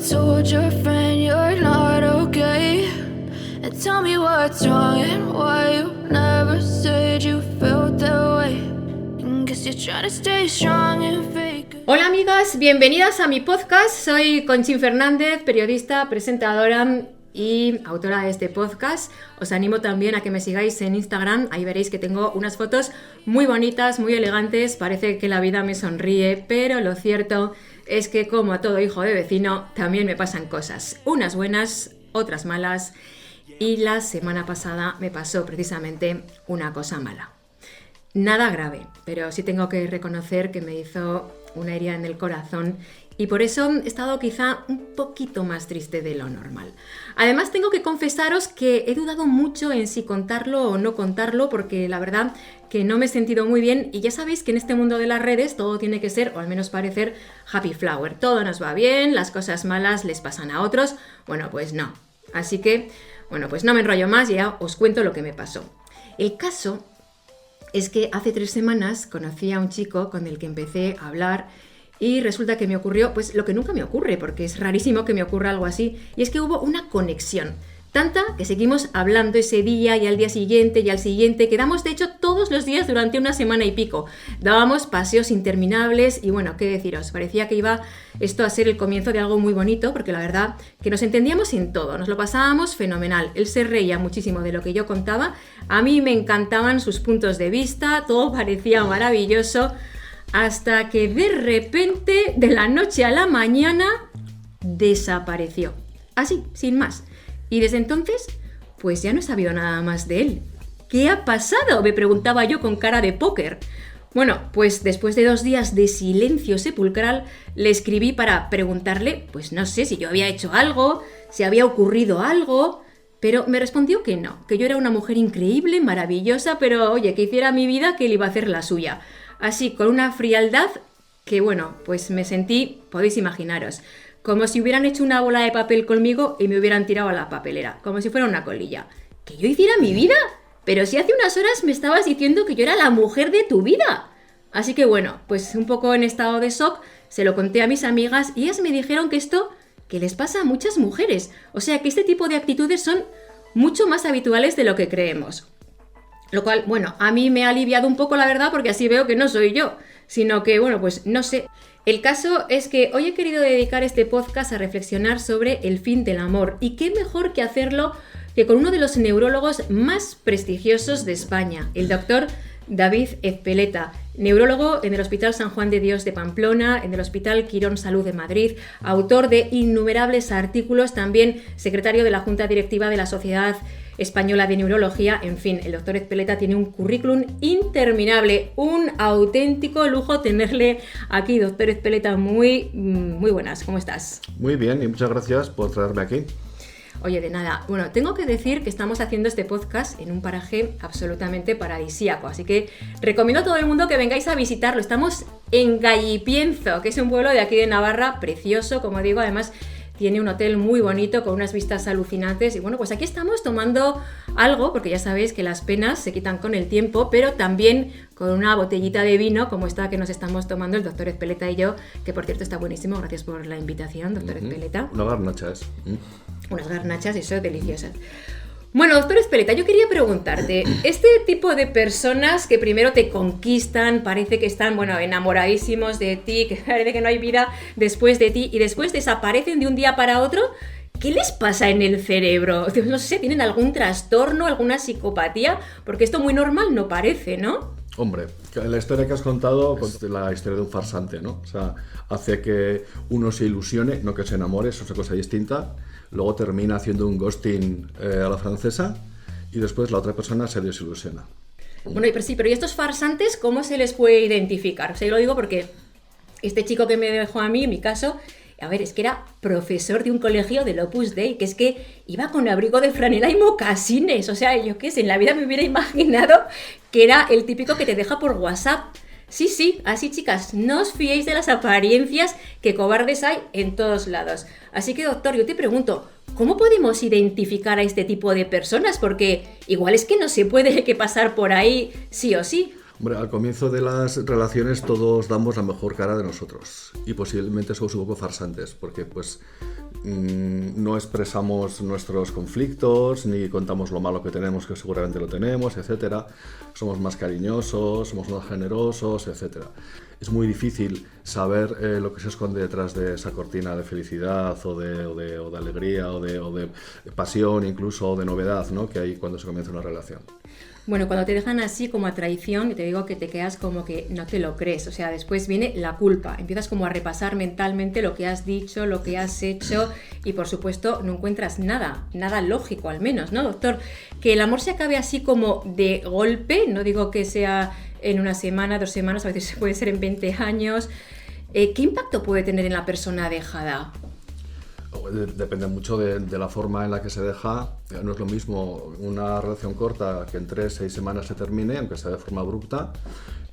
told your friend you're not okay? And tell me what's wrong and why you never said you felt that way. And guess you're trying to stay strong and fake it. Hola amigas, bienvenidas a mi podcast. Soy Conchín Fernández, periodista, presentadora y autora de este podcast. Os animo también a que me sigáis en Instagram. Ahí veréis que tengo unas fotos muy bonitas, muy elegantes. Parece que la vida me sonríe, pero lo cierto es que, como a todo hijo de vecino, también me pasan cosas. Unas buenas, otras malas. Y la semana pasada me pasó precisamente una cosa mala. Nada grave, pero sí tengo que reconocer que me hizo una herida en el corazón y por eso he estado quizá un poquito más triste de lo normal. Además tengo que confesaros que he dudado mucho en si contarlo o no contarlo porque la verdad que no me he sentido muy bien y ya sabéis que en este mundo de las redes todo tiene que ser, o al menos parecer, happy flower. Todo nos va bien, las cosas malas les pasan a otros. Bueno, pues no. Así que, bueno, pues no me enrollo más y ya os cuento lo que me pasó. El caso es que hace 3 semanas conocí a un chico con el que empecé a hablar y resulta que me ocurrió, pues lo que nunca me ocurre, porque es rarísimo que me ocurra algo así, y es que hubo una conexión. Tanta que seguimos hablando ese día y al día siguiente y al siguiente. Quedamos de hecho todos los días durante una semana y pico. Dábamos paseos interminables y bueno, qué deciros, parecía que iba esto a ser el comienzo de algo muy bonito, porque la verdad que nos entendíamos en todo, nos lo pasábamos fenomenal. Él se reía muchísimo de lo que yo contaba, a mí me encantaban sus puntos de vista, todo parecía maravilloso, hasta que de repente, de la noche a la mañana, desapareció. Así, sin más. Y desde entonces, pues ya no he sabido nada más de él. ¿Qué ha pasado?, me preguntaba yo con cara de póker. Bueno, pues después de 2 días de silencio sepulcral, le escribí para preguntarle, pues no sé si yo había hecho algo, si había ocurrido algo, pero me respondió que no, que yo era una mujer increíble, maravillosa, pero oye, que hiciera mi vida, que él iba a hacer la suya. Así, con una frialdad que bueno, pues me sentí, podéis imaginaros, como si hubieran hecho una bola de papel conmigo y me hubieran tirado a la papelera, como si fuera una colilla. ¿Que yo hiciera mi vida? Pero si hace unas horas me estabas diciendo que yo era la mujer de tu vida. Así que bueno, pues un poco en estado de shock, se lo conté a mis amigas y ellas me dijeron que esto, que les pasa a muchas mujeres. O sea, que este tipo de actitudes son mucho más habituales de lo que creemos. Lo cual, bueno, a mí me ha aliviado un poco la verdad porque así veo que no soy yo, sino que, bueno, pues no sé. El caso es que hoy he querido dedicar este podcast a reflexionar sobre el fin del amor y qué mejor que hacerlo que con uno de los neurólogos más prestigiosos de España, el doctor David Ezpeleta, neurólogo en el Hospital San Juan de Dios de Pamplona, en el Hospital Quirón Salud de Madrid, autor de innumerables artículos, también secretario de la Junta Directiva de la Sociedad Española de Neurología. En fin, el doctor Ezpeleta tiene un currículum interminable, un auténtico lujo tenerle aquí. Doctor Ezpeleta, muy buenas, ¿cómo estás? Muy bien y muchas gracias por traerme aquí. Oye, de nada. Bueno, tengo que decir que estamos haciendo este podcast en un paraje absolutamente paradisíaco, así que recomiendo a todo el mundo que vengáis a visitarlo. Estamos en Gallipienzo, que es un pueblo de aquí de Navarra, precioso, como digo, además tiene un hotel muy bonito con unas vistas alucinantes y bueno, pues aquí estamos tomando algo, porque ya sabéis que las penas se quitan con el tiempo, pero también con una botellita de vino como esta que nos estamos tomando el doctor Ezpeleta y yo, que por cierto está buenísimo. Gracias por la invitación, doctor Ezpeleta. Unas garnachas. Unas garnachas, eso, deliciosas. Bueno, doctor Ezpeleta, yo quería preguntarte, este tipo de personas que primero te conquistan, parece que están, bueno, enamoradísimos de ti, que parece que no hay vida después de ti y después desaparecen de un día para otro, ¿qué les pasa en el cerebro? No sé, ¿tienen algún trastorno, alguna psicopatía? Porque esto muy normal no parece, ¿no? Hombre, la historia que has contado es la historia de un farsante, ¿no? O sea, hace que uno se ilusione, no que se enamore, eso es una cosa distinta. Luego termina haciendo un ghosting a la francesa y después la otra persona se desilusiona. Bueno, pero ¿y estos farsantes cómo se les puede identificar? O sea, yo lo digo porque este chico que me dejó a mí, en mi caso, a ver, es que era profesor de un colegio del Opus Dei, que es que iba con abrigo de franela y mocasines. O sea, yo qué sé, en la vida me hubiera imaginado que era el típico que te deja por WhatsApp. Sí, así chicas, no os fiéis de las apariencias, que cobardes hay en todos lados. Así que doctor, yo te pregunto, ¿cómo podemos identificar a este tipo de personas? Porque igual es que no se puede que pasar por ahí sí o sí. Hombre, al comienzo de las relaciones todos damos la mejor cara de nosotros y posiblemente somos un poco farsantes porque pues no expresamos nuestros conflictos, ni contamos lo malo que tenemos, que seguramente lo tenemos, etcétera. Somos más cariñosos, somos más generosos, etcétera. Es muy difícil saber lo que se esconde detrás de esa cortina de felicidad o de alegría o de pasión, incluso, o de novedad, ¿no?, que hay cuando se comienza una relación. Bueno, cuando te dejan así como a traición, te digo que te quedas como que no te lo crees, o sea, después viene la culpa, empiezas como a repasar mentalmente lo que has dicho, lo que has hecho y por supuesto no encuentras nada lógico al menos, ¿no, doctor? Que el amor se acabe así como de golpe, no digo que sea en una semana, 2 semanas, a veces puede ser en 20 años, ¿qué impacto puede tener en la persona dejada? Depende mucho de la forma en la que se deja. No es lo mismo una relación corta que en 3-6 semanas se termine, aunque sea de forma abrupta,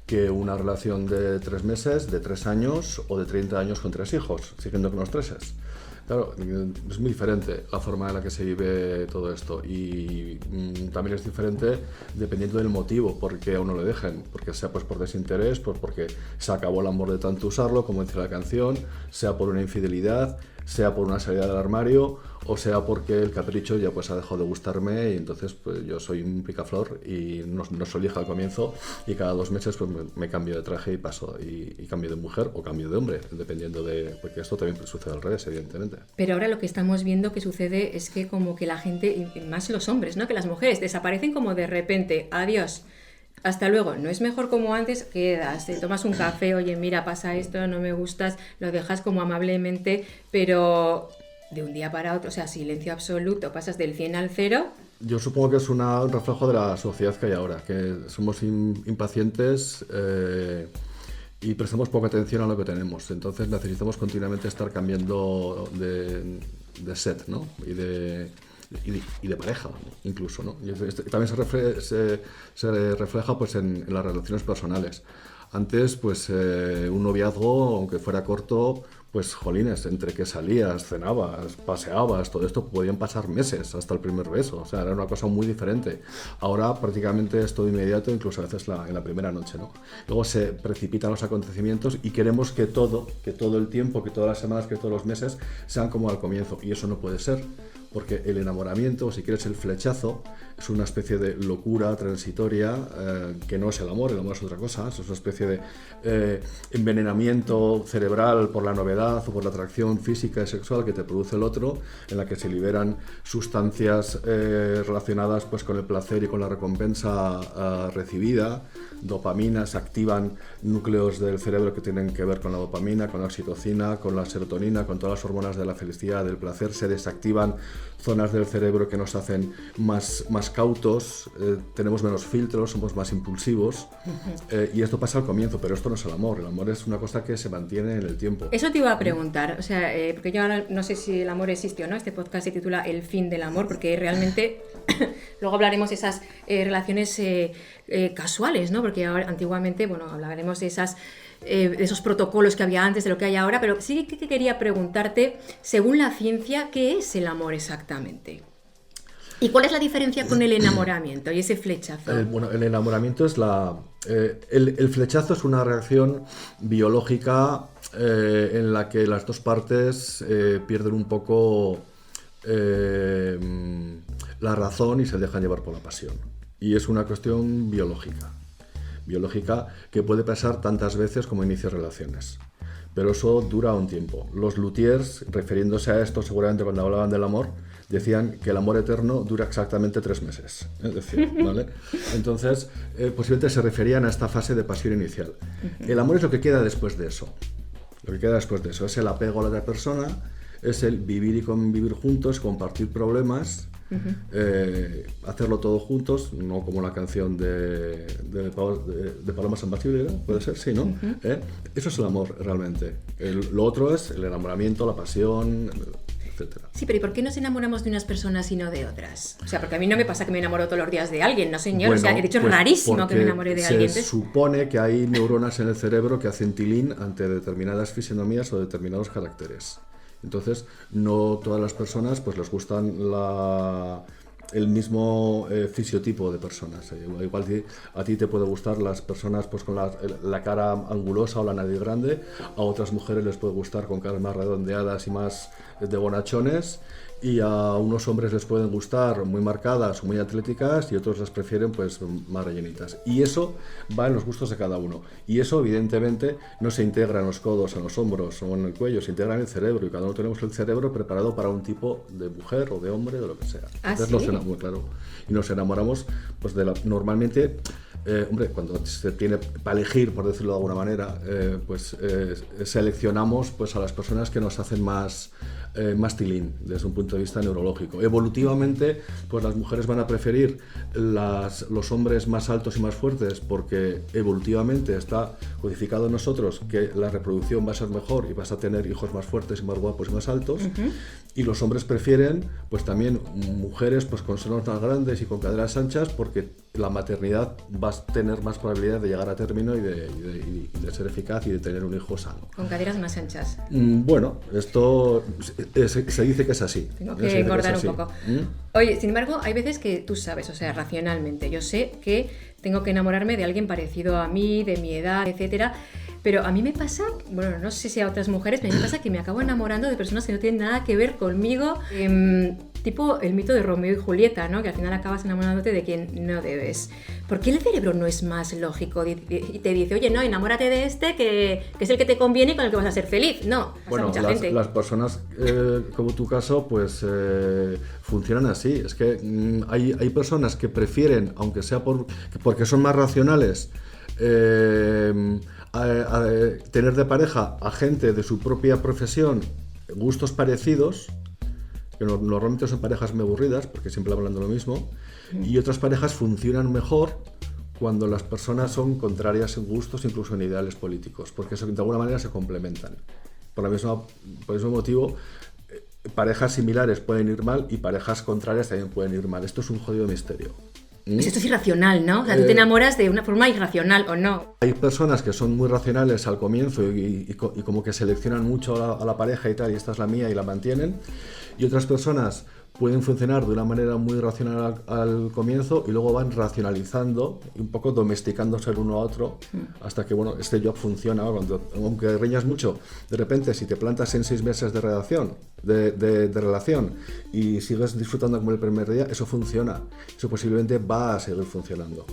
que una relación de 3 meses, de 3 años o de 30 años con 3 hijos, siguiendo con los 3. Claro, es muy diferente la forma en la que se vive todo esto y también es diferente dependiendo del motivo por qué a uno le dejen, porque sea pues por desinterés, pues porque se acabó el amor de tanto usarlo, como dice la canción, sea por una infidelidad, sea por una salida del armario o sea porque el capricho ya pues ha dejado de gustarme y entonces pues yo soy un picaflor y no soy hija al comienzo y cada 2 meses pues me cambio de traje y paso y cambio de mujer o cambio de hombre, dependiendo porque esto también sucede al revés, evidentemente. Pero ahora lo que estamos viendo que sucede es que como que la gente, y más los hombres, ¿no?, que las mujeres desaparecen como de repente, adiós. Hasta luego, no es mejor como antes, quedas, te tomas un café, oye, mira, pasa esto, no me gustas, lo dejas como amablemente, pero de un día para otro, o sea, silencio absoluto, pasas del 100 al 0. Yo supongo que es un reflejo de la sociedad que hay ahora, que somos impacientes y prestamos poca atención a lo que tenemos, entonces necesitamos continuamente estar cambiando de set, ¿no?, y de pareja, incluso, ¿no? Y también se refleja pues en las relaciones personales. Antes, pues un noviazgo, aunque fuera corto, pues jolines, entre que salías, cenabas, paseabas, todo esto podían pasar meses hasta el primer beso, o sea, era una cosa muy diferente. Ahora prácticamente es todo inmediato, incluso a veces en la primera noche, ¿no? Luego se precipitan los acontecimientos y queremos que todo el tiempo, que todas las semanas, que todos los meses sean como al comienzo, y eso no puede ser. Porque el enamoramiento, o si quieres el flechazo, es una especie de locura transitoria que no es el amor es otra cosa, es una especie de envenenamiento cerebral por la novedad o por la atracción física y sexual que te produce el otro, en la que se liberan sustancias relacionadas pues, con el placer y con la recompensa recibida, dopamina, se activan núcleos del cerebro que tienen que ver con la dopamina, con la oxitocina, con la serotonina, con todas las hormonas de la felicidad, del placer, se desactivan zonas del cerebro que nos hacen más cautos, tenemos menos filtros, somos más impulsivos y esto pasa al comienzo, pero esto no es el amor es una cosa que se mantiene en el tiempo. Eso te iba a preguntar, o sea, porque yo ahora no sé si el amor existe o no, este podcast se titula El fin del amor, porque realmente luego hablaremos de esas relaciones casuales, ¿no? Porque ahora, antiguamente, bueno, hablaremos de esos protocolos que había antes, de lo que hay ahora, pero sí que quería preguntarte, según la ciencia, ¿qué es el amor exactamente? ¿Y cuál es la diferencia con el enamoramiento y ese flechazo? Bueno, el enamoramiento es el flechazo es una reacción biológica en la que las dos partes pierden un poco la razón y se dejan llevar por la pasión. Y es una cuestión biológica que puede pasar tantas veces como inicia relaciones. Pero eso dura un tiempo. Los luthiers, refiriéndose a esto seguramente cuando hablaban del amor, decían que el amor eterno dura exactamente 3 meses. Es decir, ¿vale? Entonces, posiblemente se referían a esta fase de pasión inicial. El amor es lo que queda después de eso. Lo que queda después de eso es el apego a la otra persona, es el vivir y convivir juntos, compartir problemas, hacerlo todo juntos, no como la canción de Paloma San Basilio, puede ser, sí, ¿no? Eso es el amor realmente. Lo otro es el enamoramiento, la pasión, etcétera. Sí, pero ¿y por qué nos enamoramos de unas personas y no de otras? O sea, porque a mí no me pasa que me enamoro todos los días de alguien, no señor, bueno, o sea, de hecho es rarísimo que me enamore de alguien. Se supone que hay neuronas en el cerebro que hacen tilín ante determinadas fisionomías o determinados caracteres. Entonces, no todas las personas pues les gustan el mismo fisiotipo de personas. Igual a ti te puede gustar las personas pues con la cara angulosa o la nariz grande, a otras mujeres les puede gustar con caras más redondeadas y más de bonachones, y a unos hombres les pueden gustar muy marcadas o muy atléticas y otros las prefieren pues más rellenitas. Y eso va en los gustos de cada uno. Y eso evidentemente no se integra en los codos, en los hombros o en el cuello, se integra en el cerebro, y cada uno tenemos el cerebro preparado para un tipo de mujer o de hombre, de lo que sea. Entonces nos enamoramos, claro, y nos enamoramos pues normalmente. Hombre, cuando se tiene para elegir, por decirlo de alguna manera, seleccionamos pues a las personas que nos hacen más tilín desde un punto de vista neurológico. Evolutivamente, pues las mujeres van a preferir los hombres más altos y más fuertes, porque evolutivamente está codificado en nosotros que la reproducción va a ser mejor y vas a tener hijos más fuertes y más guapos y más altos. Y los hombres prefieren pues también mujeres pues con senos más grandes y con caderas anchas, porque la maternidad va a tener más probabilidad de llegar a término y de ser eficaz y de tener un hijo sano. Con caderas más anchas. Bueno, esto se dice que es así. Tengo que engordar un poco. Oye, sin embargo, hay veces que tú sabes, o sea, racionalmente, yo sé que tengo que enamorarme de alguien parecido a mí, de mi edad, etcétera. Pero a mí me pasa, bueno, no sé si a otras mujeres, pero a mí me pasa que me acabo enamorando de personas que no tienen nada que ver conmigo, tipo el mito de Romeo y Julieta, ¿no? Que al final acabas enamorándote de quien no debes. ¿Por qué el cerebro no es más lógico y te dice, oye, no, enamórate de este que es el que te conviene y con el que vas a ser feliz? No, bueno, mucha gente. Las personas, como tu caso, pues funcionan así. Es que hay personas que prefieren, aunque sea porque son más racionales, tener de pareja a gente de su propia profesión, gustos parecidos, que normalmente son parejas muy aburridas porque siempre hablan de lo mismo, y otras parejas funcionan mejor cuando las personas son contrarias en gustos, incluso en ideales políticos, porque eso, de alguna manera se complementan. Por el mismo motivo, parejas similares pueden ir mal y parejas contrarias también pueden ir mal. Esto es un jodido misterio. Pues esto es irracional, ¿no? O sea, tú te enamoras de una forma irracional, ¿o no? Hay personas que son muy racionales al comienzo y como que seleccionan mucho a la pareja y tal, y esta es la mía y la mantienen. Y otras personas pueden funcionar de una manera muy racional al comienzo y luego van racionalizando y un poco domesticándose el uno a otro hasta que, bueno, este job funciona. Aunque reñas mucho, de repente si te plantas en 6 meses de relación y sigues disfrutando como el primer día, eso funciona. Eso posiblemente va a seguir funcionando.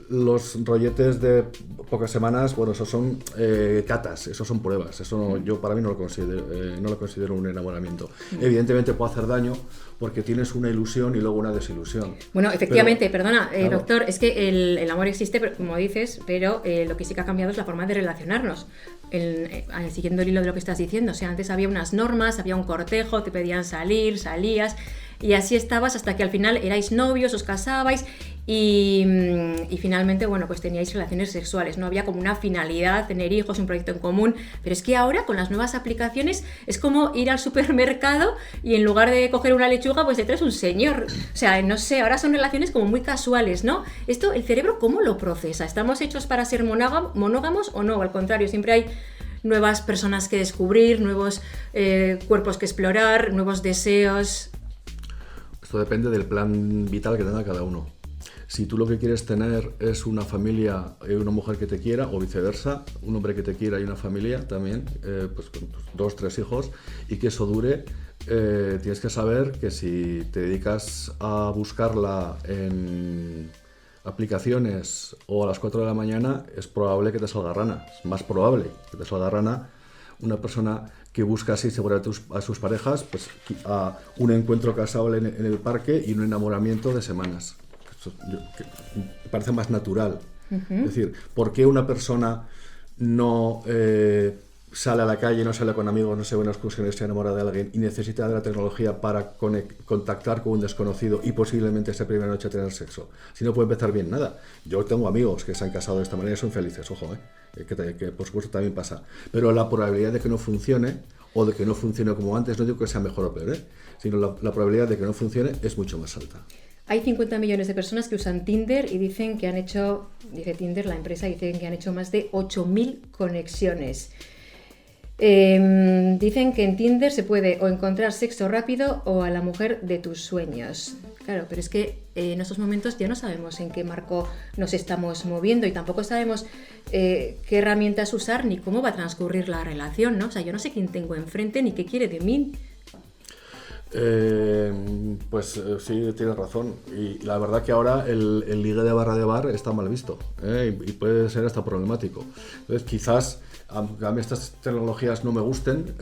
Los rolletes de pocas semanas, bueno, eso son catas, eso son pruebas, eso yo para mí no lo considero un enamoramiento. Evidentemente puede hacer daño porque tienes una ilusión y luego una desilusión. Bueno, efectivamente, perdona, claro. Doctor, es que el amor existe, como dices, pero lo que sí que ha cambiado es la forma de relacionarnos. Siguiendo el hilo de lo que estás diciendo, o sea, antes había unas normas, había un cortejo, te pedían salir, salías, y así estabas hasta que al final erais novios, os casabais y finalmente, bueno, pues teníais relaciones sexuales, no había como una finalidad, tener hijos, un proyecto en común, pero es que ahora con las nuevas aplicaciones es como ir al supermercado y en lugar de coger una lechuga, pues te traes un señor, o sea, no sé, ahora son relaciones como muy casuales, ¿no? Esto, el cerebro, ¿cómo lo procesa? ¿Estamos hechos para ser monógamos o no? Al contrario, siempre hay nuevas personas que descubrir, nuevos cuerpos que explorar, nuevos deseos. Esto depende del plan vital que tenga cada uno. Si tú lo que quieres tener es una familia y una mujer que te quiera, o viceversa, un hombre que te quiera y una familia también, pues con 2, 3 hijos, y que eso dure, tienes que saber que si te dedicas a buscarla en aplicaciones o a las 4 de la mañana, es probable que te salga rana. Es más probable que te salga rana una persona que busca así seguridad a sus parejas, pues a un encuentro casual en el parque y un enamoramiento de semanas. Eso, me parece más natural. Es decir, ¿por qué una persona no sale a la calle, no sale con amigos, no se ve en excursiones, se enamora de alguien y necesita de la tecnología para contactar con un desconocido y posiblemente esa primera noche tener sexo? Si no puede empezar bien nada. Yo tengo amigos que se han casado de esta manera y son felices, ojo, que por supuesto también pasa. Pero la probabilidad de que no funcione o de que no funcione como antes, no digo que sea mejor o peor, sino la probabilidad de que no funcione es mucho más alta. Hay 50 millones de personas que usan Tinder y dicen que han hecho, dice Tinder, la empresa, dicen que han hecho más de 8.000 conexiones. Dicen que en Tinder se puede o encontrar sexo rápido o a la mujer de tus sueños. Claro, pero es que en estos momentos ya no sabemos en qué marco nos estamos moviendo y tampoco sabemos qué herramientas usar ni cómo va a transcurrir la relación, ¿no? O sea, yo no sé quién tengo enfrente ni qué quiere de mí. Sí, tienes razón. Y la verdad que ahora el ligue de barra de bar está mal visto, y puede ser hasta problemático. Entonces, quizás, aunque a mí estas tecnologías no me gusten,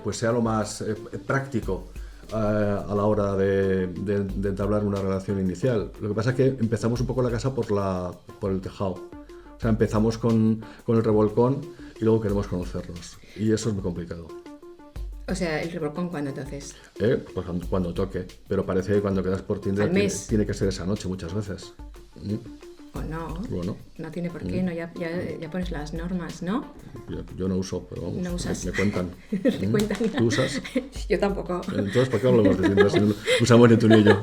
pues sea lo más práctico a la hora de entablar una relación inicial. Lo que pasa es que empezamos un poco la casa por el tejado. O sea, empezamos con el revolcón y luego queremos conocernos. Y eso es muy complicado. O sea, ¿el revolcón cuándo entonces? Pues cuando toque. Pero parece que cuando quedas por Tinder tiene que ser esa noche muchas veces. O no. Bueno. No tiene por qué, no, ya pones las normas, ¿no? Yo no uso, pero vamos, no usas. me cuentan. Me cuentan. ¿Tú usas? Yo tampoco. Entonces, ¿por qué hablamos de Tinder si no usamos ni tú ni yo?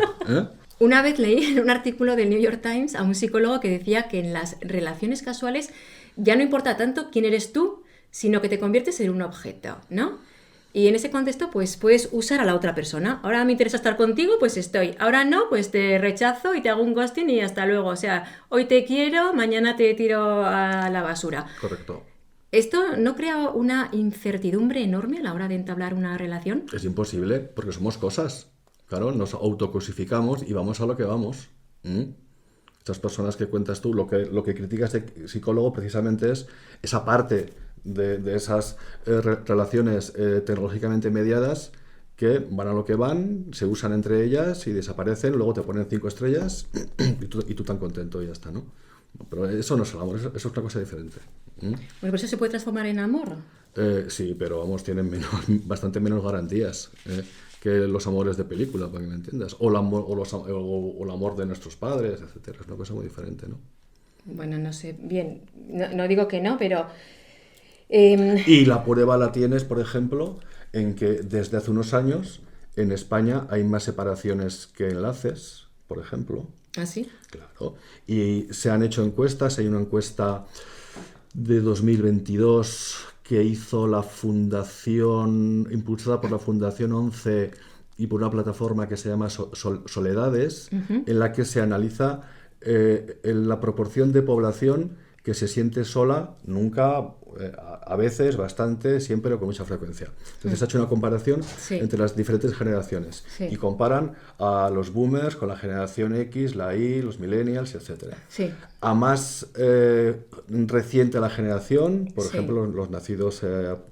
Una vez leí en un artículo del New York Times a un psicólogo que decía que en las relaciones casuales ya no importa tanto quién eres tú, sino que te conviertes en un objeto, ¿no? Y en ese contexto, pues puedes usar a la otra persona. Ahora me interesa estar contigo, pues estoy. Ahora no, pues te rechazo y te hago un ghosting y hasta luego. O sea, hoy te quiero, mañana te tiro a la basura. Correcto. ¿Esto no crea una incertidumbre enorme a la hora de entablar una relación? Es imposible, porque somos cosas. Claro, nos autocosificamos y vamos a lo que vamos. Estas personas que cuentas tú, lo que critica este psicólogo precisamente es esa parte de esas relaciones tecnológicamente mediadas que van a lo que van, se usan entre ellas y desaparecen, luego te ponen 5 estrellas y tú tan contento y ya está, ¿no? Pero eso no es el amor, eso es una cosa diferente. Bueno, ¿por eso se puede transformar en amor? Sí, pero vamos, tienen bastante menos garantías que los amores de película, para que me entiendas, o el amor de nuestros padres, etcétera. Es una cosa muy diferente, ¿no? Bueno, no sé, bien, no digo que no, pero... Y la prueba la tienes, por ejemplo, en que desde hace unos años en España hay más separaciones que enlaces, por ejemplo. ¿Ah, sí? Claro. Y se han hecho encuestas, hay una encuesta de 2022 que hizo la fundación, impulsada por la Fundación 11 y por una plataforma que se llama Soledades, en la que se analiza la proporción de población que se siente sola, nunca, a veces, bastante, siempre o con mucha frecuencia. Entonces se ha hecho una comparación entre las diferentes generaciones y comparan a los boomers con la generación X, la Y, los millennials, etc. Sí. A más reciente la generación, por ejemplo, los nacidos,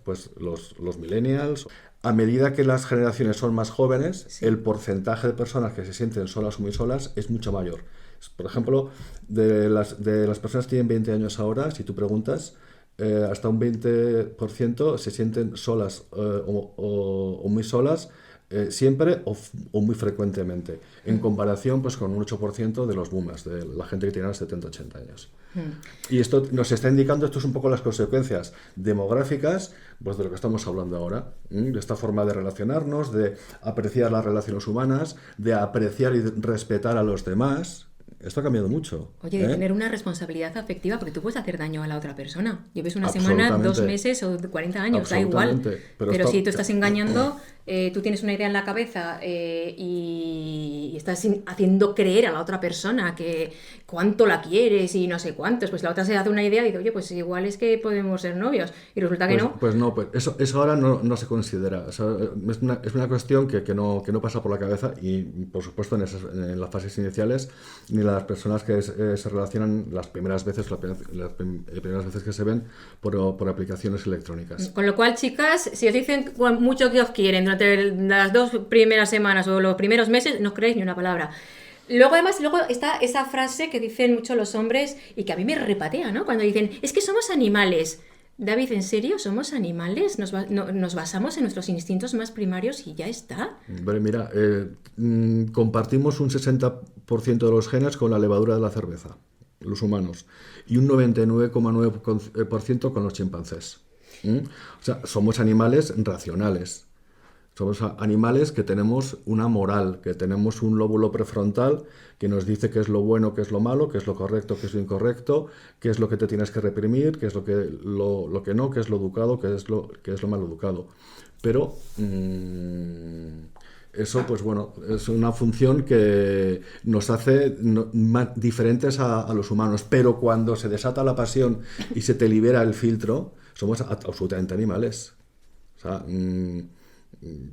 pues los millennials. A medida que las generaciones son más jóvenes, el porcentaje de personas que se sienten solas o muy solas es mucho mayor. Por ejemplo, de las personas que tienen 20 años ahora, si tú preguntas, hasta un 20% se sienten solas o muy solas siempre o muy frecuentemente, en comparación pues con un 8% de los boomers, de la gente que tiene 70-80 años. Y esto nos está indicando, esto es un poco las consecuencias demográficas pues de lo que estamos hablando ahora, de esta forma de relacionarnos, de apreciar las relaciones humanas, de apreciar y respetar a los demás. Esto ha cambiado mucho. Oye, de tener una responsabilidad afectiva, porque tú puedes hacer daño a la otra persona. Lleves una semana, 2 meses o 40 años, da igual. Pero si tú estás engañando, tú tienes una idea en la cabeza y estás haciendo creer a la otra persona que cuánto la quieres y no sé cuántos, pues la otra se hace una idea y dice, oye, pues igual es que podemos ser novios. Y resulta que no. Pues no, pues eso ahora no se considera. O sea, es una cuestión que no pasa por la cabeza y, por supuesto, en las fases iniciales, ni las personas que se relacionan las primeras veces que se ven por aplicaciones electrónicas. Con lo cual, chicas, si os dicen mucho que os quieren durante las 2 primeras semanas o los primeros meses, no os creéis ni una palabra. Luego está esa frase que dicen mucho los hombres y que a mí me repatea, ¿no? Cuando dicen, es que somos animales. David, ¿en serio somos animales? ¿Nos basamos en nuestros instintos más primarios y ya está? Vale, mira, compartimos un 60% de los genes con la levadura de la cerveza, los humanos, y un 99,9% con los chimpancés. O sea, somos animales racionales. Somos animales que tenemos una moral, que tenemos un lóbulo prefrontal que nos dice qué es lo bueno, qué es lo malo, qué es lo correcto, qué es lo incorrecto, qué es lo que te tienes que reprimir, qué es lo que no, qué es lo educado, qué es lo mal educado. Pero eso, pues bueno, es una función que nos hace diferentes a los humanos. Pero cuando se desata la pasión y se te libera el filtro, somos absolutamente animales. O sea,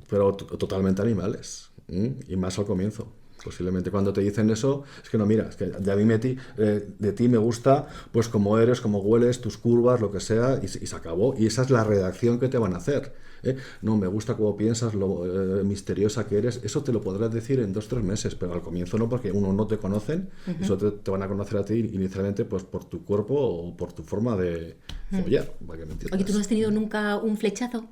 pero totalmente animales. Y más al comienzo. Posiblemente cuando te dicen eso, es que no, mira, es que de ti me gusta, pues como eres, como hueles, tus curvas, lo que sea, y se acabó. Y esa es la redacción que te van a hacer. No, me gusta cómo piensas, lo misteriosa que eres. Eso te lo podrás decir en 2 o 3 meses, pero al comienzo no, porque uno no te conocen. Eso te van a conocer a ti inicialmente pues por tu cuerpo o por tu forma de follar, para que me entiendas. Oye, ¿tú no has tenido nunca un flechazo?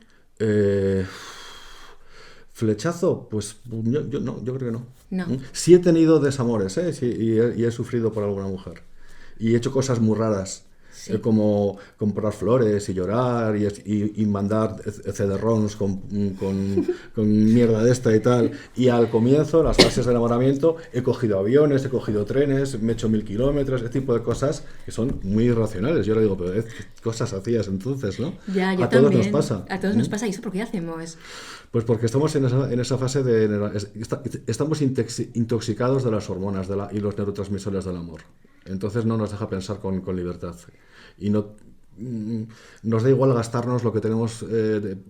¿Flechazo? Pues yo no, yo creo que no. No. Sí he tenido desamores, sí, y he sufrido por alguna mujer. Y he hecho cosas muy raras. Sí. Como comprar flores y llorar y mandar CD-ROMs con mierda de esta y tal. Y al comienzo, las fases de enamoramiento, he cogido aviones, he cogido trenes, me he hecho 1000 kilómetros, ese tipo de cosas que son muy irracionales. Yo le digo, pero ¿qué cosas hacías entonces, no? Ya, yo a todos también. nos pasa. A todos nos pasa. ¿Y eso por qué hacemos? Pues porque estamos en esa fase estamos intoxicados de las hormonas y los neurotransmisores del amor. Entonces no nos deja pensar con libertad. Y nos da igual gastarnos lo que tenemos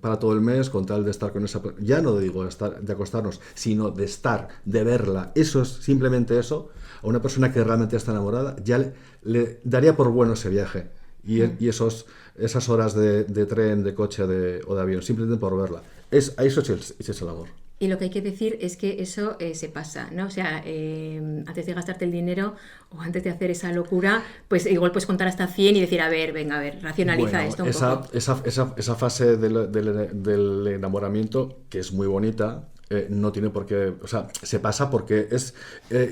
para todo el mes con tal de estar con esa... Ya no digo de acostarnos, sino de estar, de verla. Eso es, simplemente eso, a una persona que realmente está enamorada, ya le daría por bueno ese viaje. Y esas horas de tren, de coche o de avión, simplemente por verla. Eso es el amor. Y lo que hay que decir es que eso se pasa, ¿no? O sea, antes de gastarte el dinero o antes de hacer esa locura, pues igual puedes contar hasta 100 y decir, a ver, racionaliza esto un poco. Esa fase del enamoramiento, que es muy bonita, no tiene por qué... O sea, se pasa porque es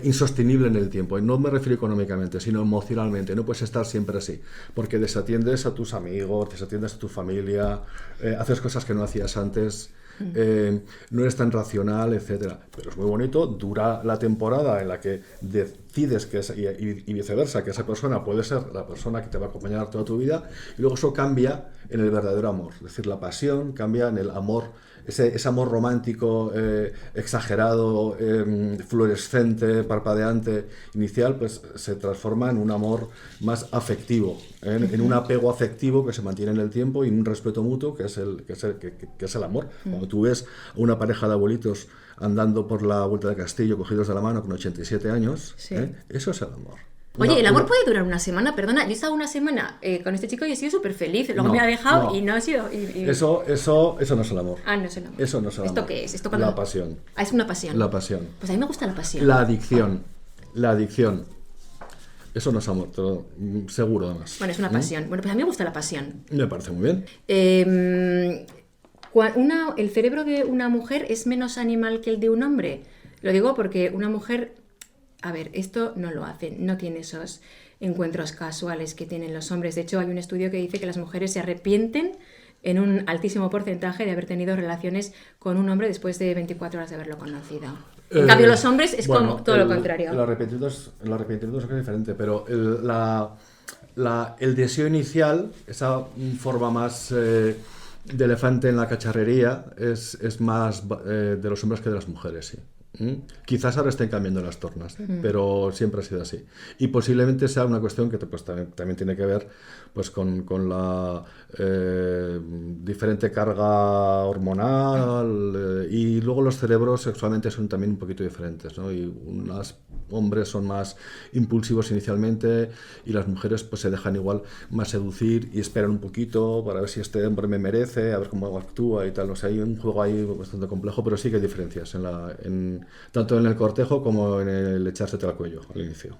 insostenible en el tiempo. Y no me refiero económicamente, sino emocionalmente. No puedes estar siempre así. Porque desatiendes a tus amigos, desatiendes a tu familia, haces cosas que no hacías antes... no eres tan racional, etcétera. Pero es muy bonito, dura la temporada en la que decides y viceversa, que esa persona puede ser la persona que te va a acompañar toda tu vida, y luego eso cambia en el verdadero amor. Es decir, la pasión cambia en el amor, ese amor romántico, exagerado, fluorescente, parpadeante, inicial, pues se transforma en un amor más afectivo, en un apego afectivo que se mantiene en el tiempo y en un respeto mutuo que es el amor. Cuando tú ves a una pareja de abuelitos andando por la Vuelta del Castillo cogidos de la mano con 87 años, sí. Eso es el amor. Oye, el amor puede durar una semana, perdona, yo he estado una semana con este chico y he sido súper feliz, luego me ha dejado y no ha sido... Eso no es el amor. Ah, no es el amor. Eso no es el amor. ¿Esto qué es? ¿Esto cuando... La pasión. Ah, es una pasión. La pasión. Pues a mí me gusta la pasión. La adicción. Eso no es amor, seguro además. Bueno, es una pasión. Bueno, pues a mí me gusta la pasión. Me parece muy bien. El cerebro de una mujer es menos animal que el de un hombre. Lo digo porque una mujer, a ver, esto no lo hace, no tiene esos encuentros casuales que tienen los hombres. De hecho, hay un estudio que dice que las mujeres se arrepienten en un altísimo porcentaje de haber tenido relaciones con un hombre después de 24 horas de haberlo conocido. En cambio, los hombres es como todo lo contrario. El arrepentimiento es diferente, pero el deseo inicial, esa forma más... de elefante en la cacharrería es más de los hombres que de las mujeres, sí. Quizás ahora estén cambiando las tornas, pero siempre ha sido así. Y posiblemente sea una cuestión que pues, también tiene que ver pues, con la diferente carga hormonal y luego los cerebros sexualmente son también un poquito diferentes, ¿no? Y los hombres son más impulsivos inicialmente y las mujeres pues se dejan igual más seducir y esperan un poquito para ver si este hombre me merece, a ver cómo actúa y tal. O sea, hay un juego ahí bastante complejo, pero sí que hay diferencias tanto en el cortejo como en el echársete al cuello al inicio.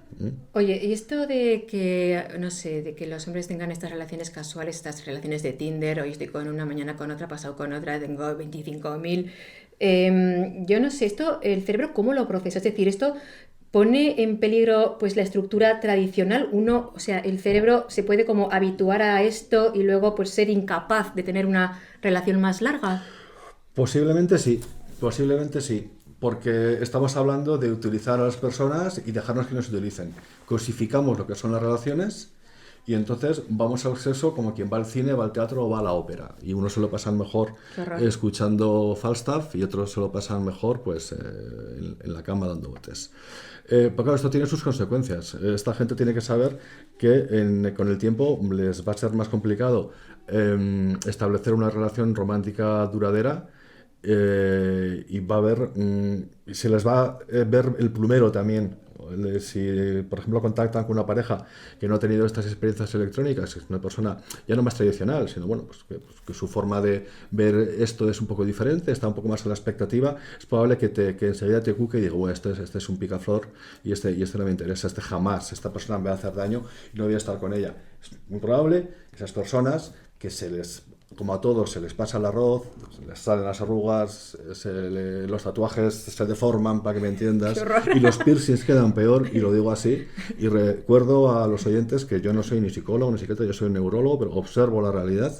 Oye, y esto de que, no sé, de que los hombres tengan estas relaciones casuales, estas relaciones de Tinder, hoy estoy con una, mañana con otra, pasado con otra, tengo 25.000, yo no sé, esto, el cerebro, ¿cómo lo procesa? Es decir, esto pone en peligro pues la estructura tradicional. O sea, el cerebro se puede como habituar a esto y luego pues ser incapaz de tener una relación más larga. Posiblemente sí, porque estamos hablando de utilizar a las personas y dejarnos que nos utilicen. Cosificamos lo que son las relaciones y entonces vamos al sexo como quien va al cine, va al teatro o va a la ópera. Y unos se lo pasan mejor escuchando Falstaff y otros se lo pasan mejor pues en la cama dando botes. Pero claro, esto tiene sus consecuencias. Esta gente tiene que saber que con el tiempo les va a ser más complicado establecer una relación romántica duradera. Y va a haber, se les va a ver el plumero también. Si, por ejemplo, contactan con una pareja que no ha tenido estas experiencias electrónicas, es una persona ya no más tradicional, sino bueno, que su forma de ver esto es un poco diferente, está un poco más a la expectativa, es probable que enseguida te cuque y diga, bueno, este es un picaflor y este no me interesa, esta persona me va a hacer daño y no voy a estar con ella. Es muy probable que esas personas que como a todos, se les pasa el arroz, se les salen las arrugas, los tatuajes se deforman, para que me entiendas, y los piercings quedan peor, y lo digo así. Y recuerdo a los oyentes que yo no soy ni psicólogo ni psiquiatra, yo soy neurólogo, pero observo la realidad,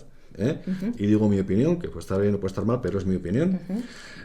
y digo mi opinión, que puede estar bien o puede estar mal, pero es mi opinión.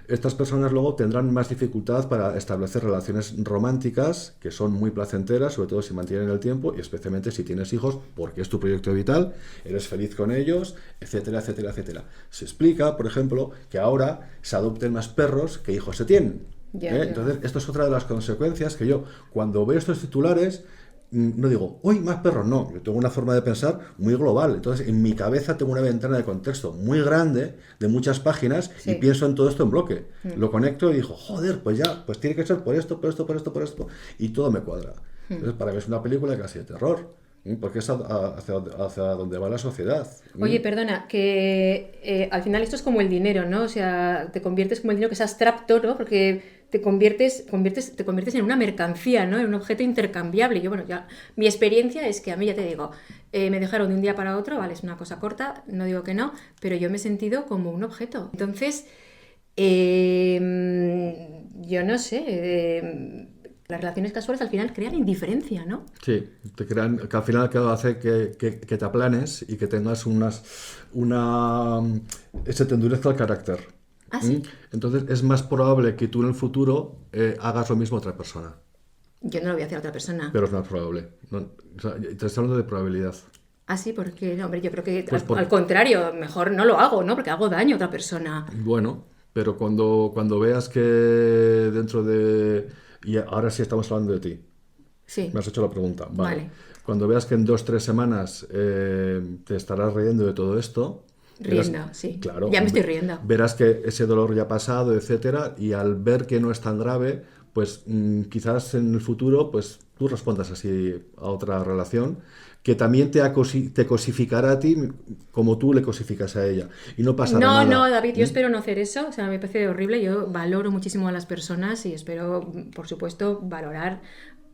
Estas personas luego tendrán más dificultad para establecer relaciones románticas que son muy placenteras, sobre todo si mantienen el tiempo y especialmente si tienes hijos, porque es tu proyecto vital, eres feliz con ellos, etcétera, etcétera, etcétera. Se explica, por ejemplo, que ahora se adopten más perros que hijos se tienen. Entonces, esto es otra de las consecuencias que yo, cuando veo estos titulares, no digo, ¡uy, más perros! No, yo tengo una forma de pensar muy global. Entonces, en mi cabeza tengo una ventana de contexto muy grande, de muchas páginas, y pienso en todo esto en bloque. Lo conecto y digo, joder, pues ya, pues tiene que ser por esto, por esto, por esto, por esto, y todo me cuadra. Entonces, para mí es una película casi de terror, porque es hacia donde va la sociedad. Oye, perdona, que al final esto es como el dinero, ¿no? O sea, te conviertes como el dinero que es abstracto, ¿no? Porque te conviertes en una mercancía, ¿no? En un objeto intercambiable. Yo, bueno, ya mi experiencia es que a mí, ya te digo, me dejaron de un día para otro, vale, es una cosa corta, no digo que no, pero yo me he sentido como un objeto. Entonces, yo no sé, las relaciones casuales al final crean indiferencia, ¿no? Sí, te crean, que al final hace que te aplanes y que tengas se te endurezca el carácter. ¿Ah, sí? Entonces es más probable que tú en el futuro hagas lo mismo a otra persona. Yo no lo voy a hacer a otra persona. Pero es más probable. No, o sea, te estoy hablando de probabilidad. Ah, sí, porque, no, hombre, yo creo que Pues al contrario, mejor no lo hago, ¿no? Porque hago daño a otra persona. Bueno, pero cuando veas que dentro de... Y ahora sí estamos hablando de ti. Sí. Me has hecho la pregunta. Vale. Cuando veas que en 2-3 semanas te estarás riendo de todo esto... Sí. Claro, ya me estoy riendo. Verás que ese dolor ya ha pasado, etcétera, y al ver que no es tan grave, pues quizás en el futuro pues tú respondas así a otra relación que también te cosificará a ti como tú le cosificas a ella. Y no pasará nada. No, David, yo espero no hacer eso. O sea, me parece horrible. Yo valoro muchísimo a las personas y espero, por supuesto, valorar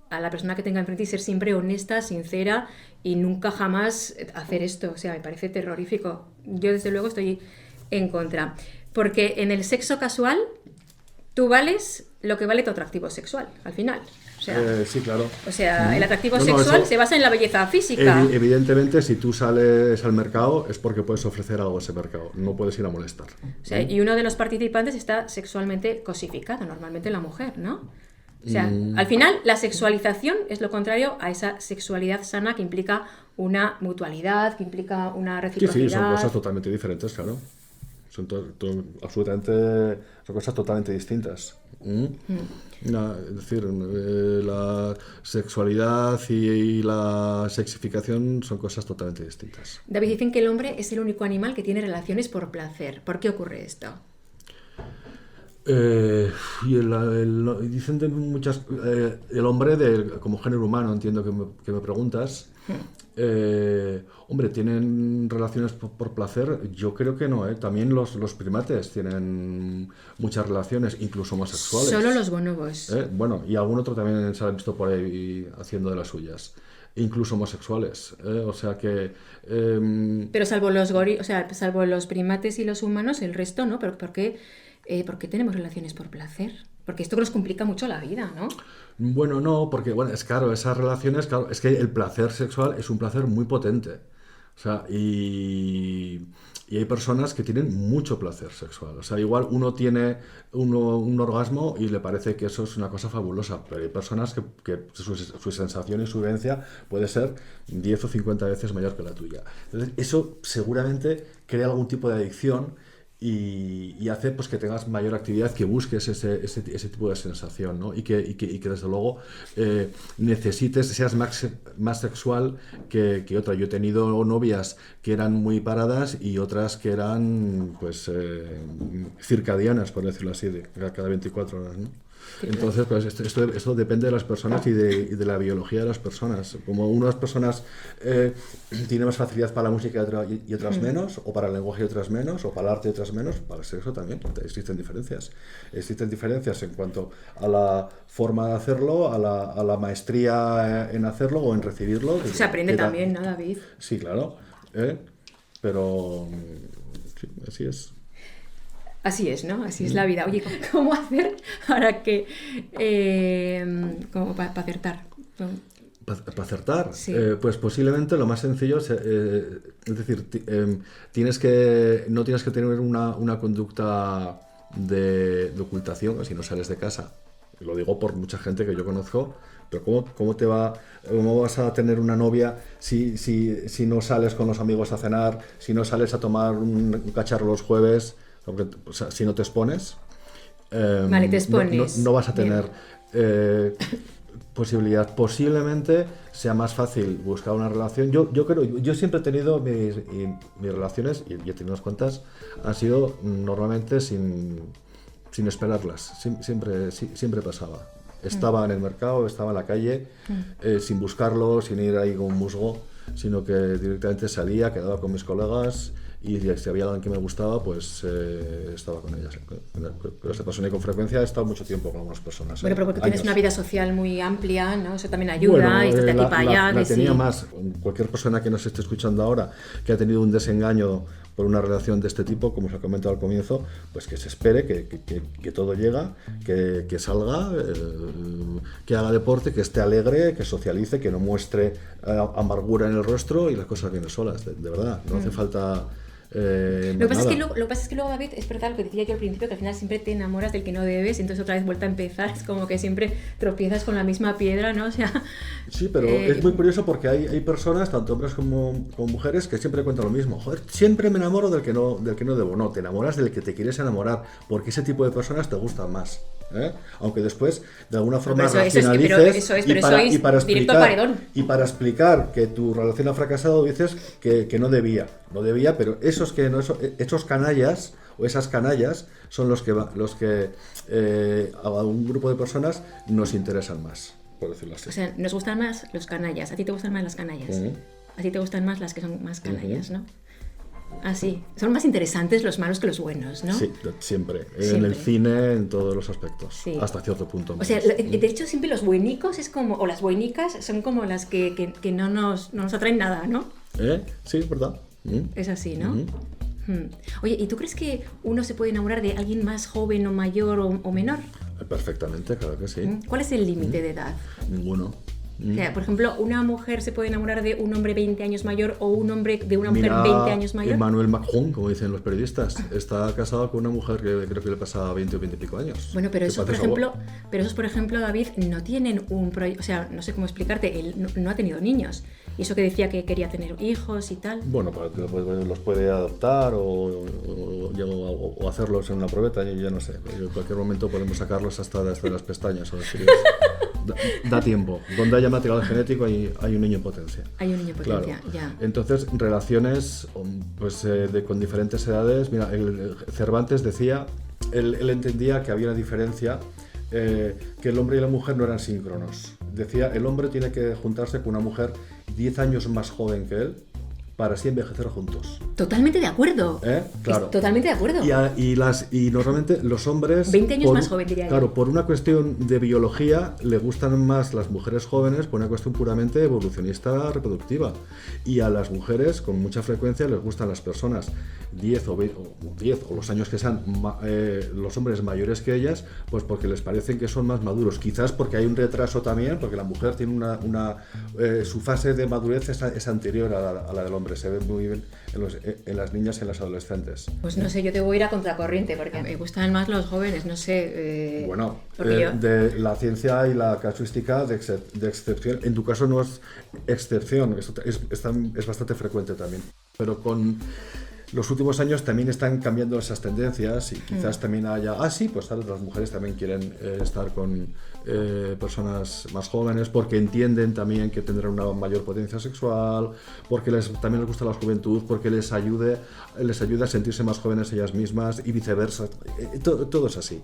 a la persona que tenga enfrente y ser siempre honesta, sincera y nunca jamás hacer esto. O sea, me parece terrorífico. Yo, desde luego, estoy en contra. Porque en el sexo casual, tú vales lo que vale tu atractivo sexual, al final. O sea, sí, claro. O sea, el atractivo sexual se basa en la belleza física. Evidentemente, si tú sales al mercado es porque puedes ofrecer algo a ese mercado. No puedes ir a molestar. O sea, y uno de los participantes está sexualmente cosificado, normalmente la mujer, ¿no? O sea, al final la sexualización es lo contrario a esa sexualidad sana que implica una mutualidad, que implica una reciprocidad. Sí, son cosas totalmente diferentes, claro. Son absolutamente, son cosas totalmente distintas. Es decir, la sexualidad y la sexificación son cosas totalmente distintas. David, dicen que el hombre es el único animal que tiene relaciones por placer. ¿Por qué ocurre esto? Dicen de muchas... el hombre como género humano, entiendo que me preguntas. Hombre, ¿tienen relaciones por placer? Yo creo que no, ¿eh? También los primates tienen muchas relaciones, incluso homosexuales. Solo los bonobos. Bueno, y algún otro también se ha visto por ahí haciendo de las suyas. Incluso homosexuales, o sea que... Pero salvo los primates y los humanos, el resto no. ¿Pero por qué tenemos relaciones por placer? Porque esto nos complica mucho la vida, ¿no? Bueno, no, porque bueno, es claro, esas relaciones, claro, es que el placer sexual es un placer muy potente. O sea, y hay personas que tienen mucho placer sexual. O sea, igual uno tiene un orgasmo y le parece que eso es una cosa fabulosa, pero hay personas que su sensación y su vivencia puede ser 10 o 50 veces mayor que la tuya. Entonces, eso seguramente crea algún tipo de adicción y hace pues que tengas mayor actividad, que busques ese tipo de sensación, ¿no? Y que desde luego necesites, seas más sexual que otra. Yo he tenido novias que eran muy paradas y otras que eran pues circadianas, por decirlo así, de cada 24 horas, ¿no? Entonces, pues esto depende de las personas y de la biología de las personas. Como unas personas tienen más facilidad para la música y otras menos, o para el lenguaje y otras menos, o para el arte y otras menos, para el sexo también existen diferencias. Existen diferencias en cuanto a la forma de hacerlo, a la maestría en hacerlo o en recibirlo. Se aprende también, ¿no, David? Sí, claro. Pero sí, así es. Así es, ¿no? Así es la vida. Oye, ¿cómo hacer para que... como para acertar? Para acertar, Sí. pues posiblemente lo más sencillo es decir, no tienes que tener una conducta de ocultación si no sales de casa. Lo digo por mucha gente que yo conozco, pero ¿cómo vas a tener una novia si no sales con los amigos a cenar, si no sales a tomar un cacharro los jueves? Porque, o sea, si no te expones, Vale, te expones. no vas a tener posibilidad. Posiblemente sea más fácil buscar una relación. Yo siempre he tenido mis relaciones, y he tenido unas cuantas, han sido normalmente sin esperarlas. Siempre pasaba. Estaba en el mercado, estaba en la calle, sin buscarlo, sin ir ahí con un musgo, sino que directamente salía, quedaba con mis colegas. Y si había alguien que me gustaba, pues estaba con ellas. Con esa persona, y con frecuencia he estado mucho tiempo con algunas personas. Bueno, pero porque tienes años. una vida social muy amplia, ¿no? Eso también ayuda, Bueno, y estás de aquí para allá. La que tenía sí. más. Cualquier persona que nos esté escuchando ahora, que ha tenido un desengaño por una relación de este tipo, como os he comentado al comienzo, pues que se espere, que todo llega, que salga, que haga deporte, que esté alegre, que socialice, que no muestre amargura en el rostro y las cosas vienen solas, de verdad. No hace falta... Lo que pasa es que luego, David, es verdad lo que decía yo al principio, que al final siempre te enamoras del que no debes, y entonces otra vez vuelta a empezar, es como que siempre tropiezas con la misma piedra, ¿no? O sea... Sí, pero es muy curioso porque hay personas, tanto hombres como mujeres, que siempre cuentan lo mismo. Joder, siempre me enamoro del que no debo. No, te enamoras del que te quieres enamorar, porque ese tipo de personas te gustan más. Aunque después de alguna forma racionalices directo al paredón. Y para explicar que tu relación ha fracasado dices que no debía, pero esos canallas o esas canallas son los que a un grupo de personas nos interesan más, por decirlo así. O sea, nos gustan más los canallas. ¿A ti te gustan más las canallas? A ti te gustan más las que son más canallas, ¿no? Así, son más interesantes los malos que los buenos, ¿no? Sí, siempre. En el cine, en todos los aspectos. Sí. Hasta cierto punto. O sea, de hecho, siempre los buenicos es como, o las buenicas son como las que no nos atraen nada, ¿no? Sí, es verdad. Es así, ¿no? Oye, ¿y tú crees que uno se puede enamorar de alguien más joven o mayor o menor? Perfectamente, claro que sí. ¿Cuál es el límite de edad? Ninguno. O sea, por ejemplo, ¿una mujer se puede enamorar de un hombre 20 años mayor o un hombre de una mujer 20 años mayor? Emmanuel Macron, como dicen los periodistas, está casado con una mujer que creo que le pasa 20 o 20 y pico años. Bueno, pero esos, por ejemplo, David, no tienen un proyecto, o sea, no sé cómo explicarte, él no ha tenido niños. Y eso que decía que quería tener hijos y tal. Bueno, los puede adoptar o hacerlos en una probeta, yo ya no sé. En cualquier momento podemos sacarlos hasta las pestañas. Da tiempo. Donde haya material genético hay un niño en potencia. Hay un niño en potencia, claro. Ya. Entonces, relaciones pues, con diferentes edades. Mira, Cervantes decía, él entendía que había una diferencia, que el hombre y la mujer no eran síncronos. Decía, el hombre tiene que juntarse con una mujer 10 años más joven que él para así envejecer juntos. Totalmente de acuerdo. Claro. Totalmente de acuerdo. Y normalmente los hombres... 20 años más joven, diría yo. Claro, por una cuestión de biología le gustan más las mujeres jóvenes por una cuestión puramente evolucionista reproductiva. Y a las mujeres con mucha frecuencia les gustan las personas 10 o los años que sean los hombres mayores que ellas, pues porque les parecen que son más maduros. Quizás porque hay un retraso también, porque la mujer tiene su fase de madurez es anterior a la del hombre. hombre, se ve muy bien en las niñas y en las adolescentes. Pues no sé, yo te voy a ir a contracorriente porque me gustan más los jóvenes, no sé. Bueno, yo... de la ciencia y la casuística de excepción, en tu caso no es excepción, es bastante frecuente también, pero con los últimos años también están cambiando esas tendencias y quizás también haya, sí, pues ¿sabes? Las mujeres también quieren estar con personas más jóvenes porque entienden también que tendrán una mayor potencia sexual, porque también les gusta la juventud, porque les ayuda a sentirse más jóvenes ellas mismas y viceversa. Todo es así.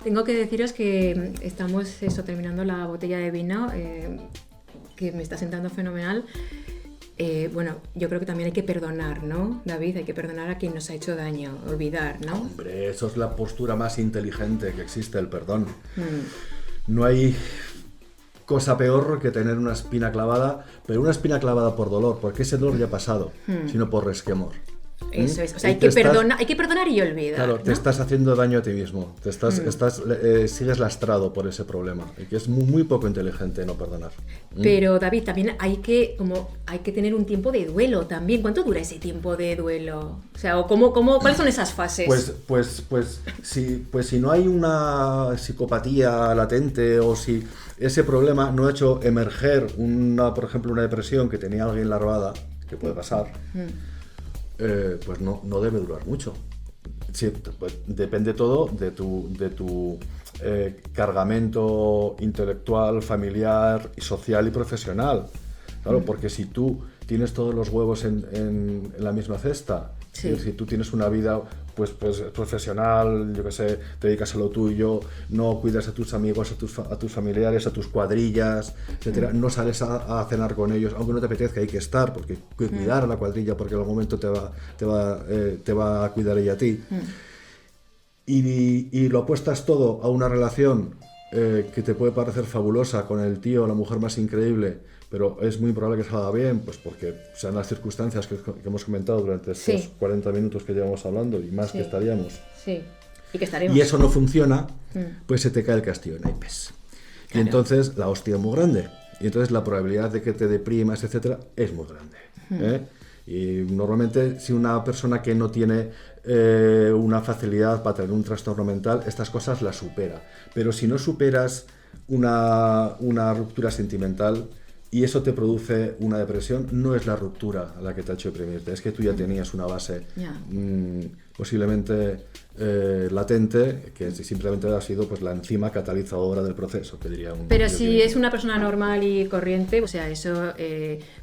Tengo que deciros que estamos terminando la botella de vino, que me está sentando fenomenal. Bueno, yo creo que también hay que perdonar, ¿no, David? Hay que perdonar a quien nos ha hecho daño, olvidar, ¿no? Hombre, eso es la postura más inteligente que existe, el perdón. No hay cosa peor que tener una espina clavada, pero una espina clavada por dolor, porque ese dolor ya ha pasado, sino por resquemor. Eso es, o sea, hay que perdonar y olvidar. Claro, ¿no? te estás haciendo daño a ti mismo, sigues lastrado por ese problema, y que es muy poco inteligente no perdonar. Pero David, también hay que tener un tiempo de duelo también. ¿Cuánto dura ese tiempo de duelo? O sea, ¿cuáles son esas fases? Pues si no hay una psicopatía latente o si ese problema no ha hecho emerger por ejemplo, una depresión que tenía alguien larvada, que puede pasar. Pues no debe durar mucho. Sí, pues depende todo de tu cargamento intelectual, familiar, social y profesional. Claro, porque si tú tienes todos los huevos en la misma cesta, sí. Si tú tienes una vida pues profesional, yo qué sé, te dedicas a lo tuyo, no cuidas a tus amigos, a tus familiares, a tus cuadrillas, etcétera, no sales a cenar con ellos, aunque no te apetezca, hay que estar, porque hay que cuidar a la cuadrilla, porque en algún momento te va a cuidar ella a ti. Y lo apuestas todo a una relación que te puede parecer fabulosa con el tío o la mujer más increíble, pero es muy probable que salga bien, pues porque sean las circunstancias que hemos comentado durante estos 40 minutos que llevamos hablando y más que estaríamos. Sí, y que estaremos. Y eso no funciona, pues se te cae el castillo en naipes. Claro. Y entonces la hostia es muy grande. Y entonces la probabilidad de que te deprimas, etcétera, es muy grande. Y normalmente si una persona que no tiene una facilidad para tener un trastorno mental, estas cosas las supera. Pero si no superas una ruptura sentimental y eso te produce una depresión, no es la ruptura a la que te ha hecho deprimirte, es que tú ya tenías una base posiblemente latente, que simplemente ha sido pues la enzima catalizadora del proceso, que diría un... Pero si es una persona normal y corriente, o sea, eso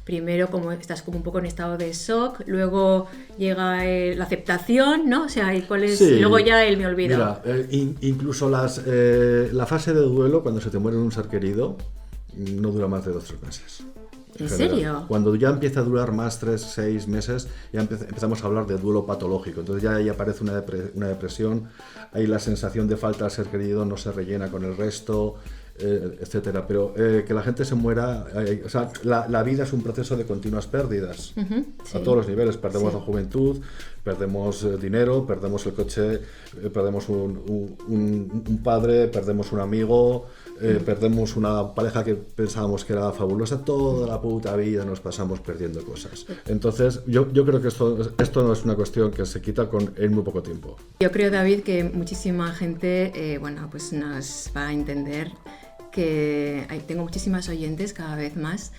primero como estás como un poco en estado de shock, luego llega la aceptación, ¿no? O sea, ¿y cuál es? Sí, luego ya el me olvido. Mira, incluso la fase de duelo, cuando se te muere un ser querido, no dura más de 2 o 3 meses. ¿En serio? Cuando ya empieza a durar más 3-6 meses, ya empezamos a hablar de duelo patológico. Entonces ya ahí aparece una depresión, ahí la sensación de falta al ser querido no se rellena con el resto, etcétera. Pero que la gente se muera, o sea, la vida es un proceso de continuas pérdidas, a todos los niveles. Perdemos la juventud, perdemos dinero, perdemos el coche, perdemos un padre, perdemos un amigo, perdemos una pareja que pensábamos que era fabulosa. Toda la puta vida nos pasamos perdiendo cosas. Entonces yo creo que esto no es una cuestión que se quita en muy poco tiempo. Yo creo, David, que muchísima gente pues nos va a entender que tengo muchísimas oyentes cada vez más.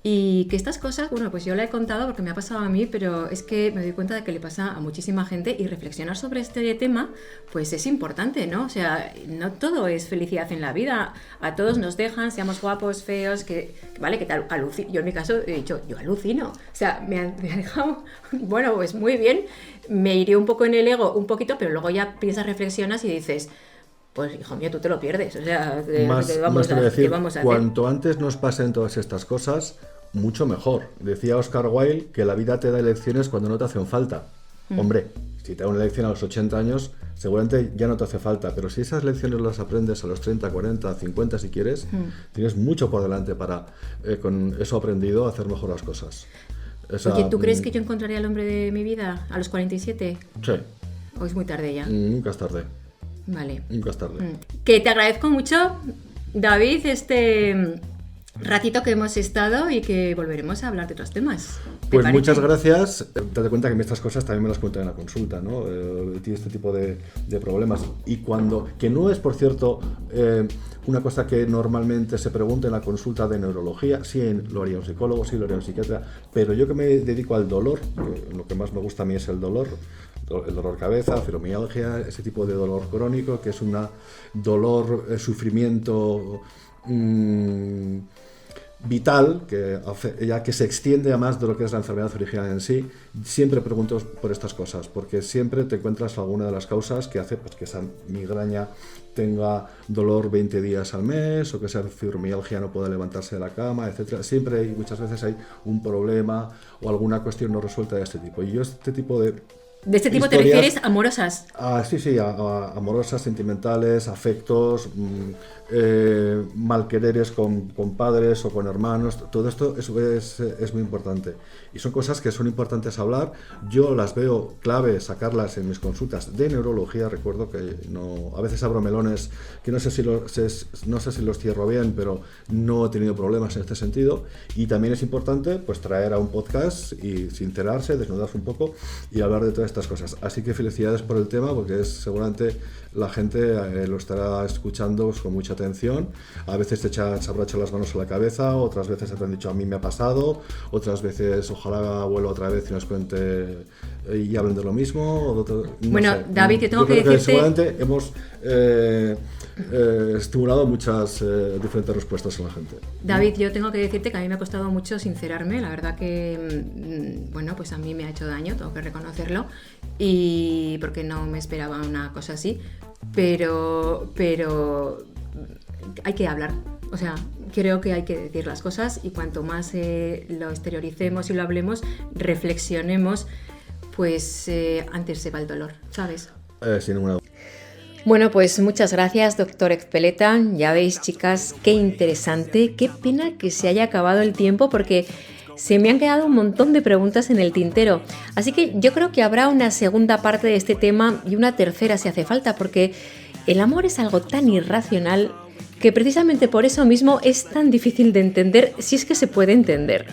Y que estas cosas, bueno, pues yo la he contado porque me ha pasado a mí, pero es que me doy cuenta de que le pasa a muchísima gente y reflexionar sobre este tema, pues es importante, ¿no? O sea, no todo es felicidad en la vida, a todos nos dejan, seamos guapos, feos, que vale, que tal, yo en mi caso he dicho, yo alucino, o sea, me ha dejado, bueno, pues muy bien, me iré un poco en el ego, un poquito, pero luego ya piensas, reflexionas y dices... Pues, hijo mío, tú te lo pierdes. O sea, ¿qué vamos a hacer? Cuanto antes nos pasen todas estas cosas, mucho mejor. Decía Oscar Wilde que la vida te da lecciones cuando no te hacen falta. Hombre, si te da una lección a los 80 años, seguramente ya no te hace falta. Pero si esas lecciones las aprendes a los 30, 40, 50 si quieres, tienes mucho por delante para, con eso aprendido, hacer mejor las cosas. Oye, ¿tú crees que yo encontraré al hombre de mi vida a los 47? Sí. ¿O es muy tarde ya? Nunca es tarde. Vale. Nunca es tarde. Que te agradezco mucho, David, ratito que hemos estado y que volveremos a hablar de otros temas. Pues parece? muchas gracias. Date cuenta que estas cosas también me las cuentan en la consulta, ¿no? Tiene este tipo de problemas. Y que no es, por cierto, una cosa que normalmente se pregunta en la consulta de neurología. Sí, lo haría un psicólogo, sí, lo haría un psiquiatra. Pero yo que me dedico al dolor, lo que más me gusta a mí es el dolor de cabeza, fibromialgia, ese tipo de dolor crónico, que es un dolor, sufrimiento vital, que se extiende a más de lo que es la enfermedad original en sí. Siempre pregunto por estas cosas, porque siempre te encuentras alguna de las causas que hace pues, que esa migraña tenga dolor 20 días al mes, o que esa fibromialgia no pueda levantarse de la cama, etc. Siempre muchas veces hay un problema o alguna cuestión no resuelta de este tipo. Y yo este tipo de historias, ¿te refieres amorosas? Sí, amorosas, sentimentales, afectos, malquereres con padres o con hermanos. Todo esto es muy importante. Y son cosas que son importantes hablar. Yo las veo clave sacarlas en mis consultas de neurología. Recuerdo que a veces abro melones que no sé si los cierro bien, pero no he tenido problemas en este sentido. Y también es importante pues traer a un podcast y sincerarse, desnudarse un poco y hablar de todas estas cosas. Así que felicidades por el tema, porque seguramente la gente lo estará escuchando pues, con mucha atención. A veces se habrá echado las manos a la cabeza, otras veces te han dicho a mí me ha pasado, otras veces ojalá vuelva otra vez y nos cuente y hablen de lo mismo. Bueno, sé. David, yo tengo que creo decirte... seguramente hemos estimulado muchas diferentes respuestas en la gente. David, yo tengo que decirte que a mí me ha costado mucho sincerarme. La verdad que, bueno, pues a mí me ha hecho daño, tengo que reconocerlo, y porque no me esperaba una cosa así, pero hay que hablar. O sea, creo que hay que decir las cosas, y cuanto más lo exterioricemos y lo hablemos, reflexionemos, pues antes se va el dolor, ¿sabes? Sin ninguna duda. Bueno, pues muchas gracias, doctor Ezpeleta. Ya veis, chicas, qué interesante. Qué pena que se haya acabado el tiempo, porque se me han quedado un montón de preguntas en el tintero. Así que yo creo que habrá una segunda parte de este tema y una tercera si hace falta, porque el amor es algo tan irracional que precisamente por eso mismo es tan difícil de entender, si es que se puede entender.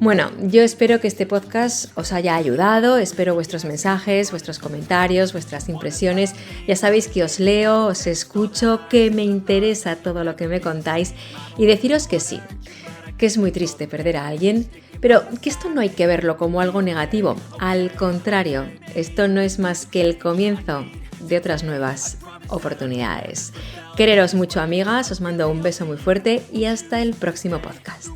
Bueno, yo espero que este podcast os haya ayudado, espero vuestros mensajes, vuestros comentarios, vuestras impresiones. Ya sabéis que os leo, os escucho, que me interesa todo lo que me contáis, y deciros que sí, que es muy triste perder a alguien, pero que esto no hay que verlo como algo negativo. Al contrario, esto no es más que el comienzo de otras nuevas oportunidades. Quereros mucho, amigas, os mando un beso muy fuerte y hasta el próximo podcast.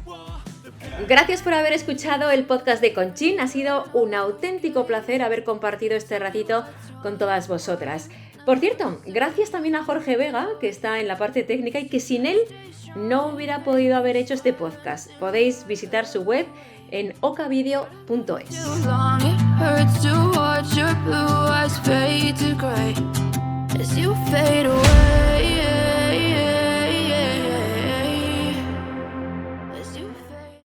Gracias por haber escuchado el podcast de Conchín. Ha sido un auténtico placer haber compartido este ratito con todas vosotras. Por cierto, gracias también a Jorge Vega, que está en la parte técnica y que sin él no hubiera podido haber hecho este podcast. Podéis visitar su web en ocavideo.es. As you fade away,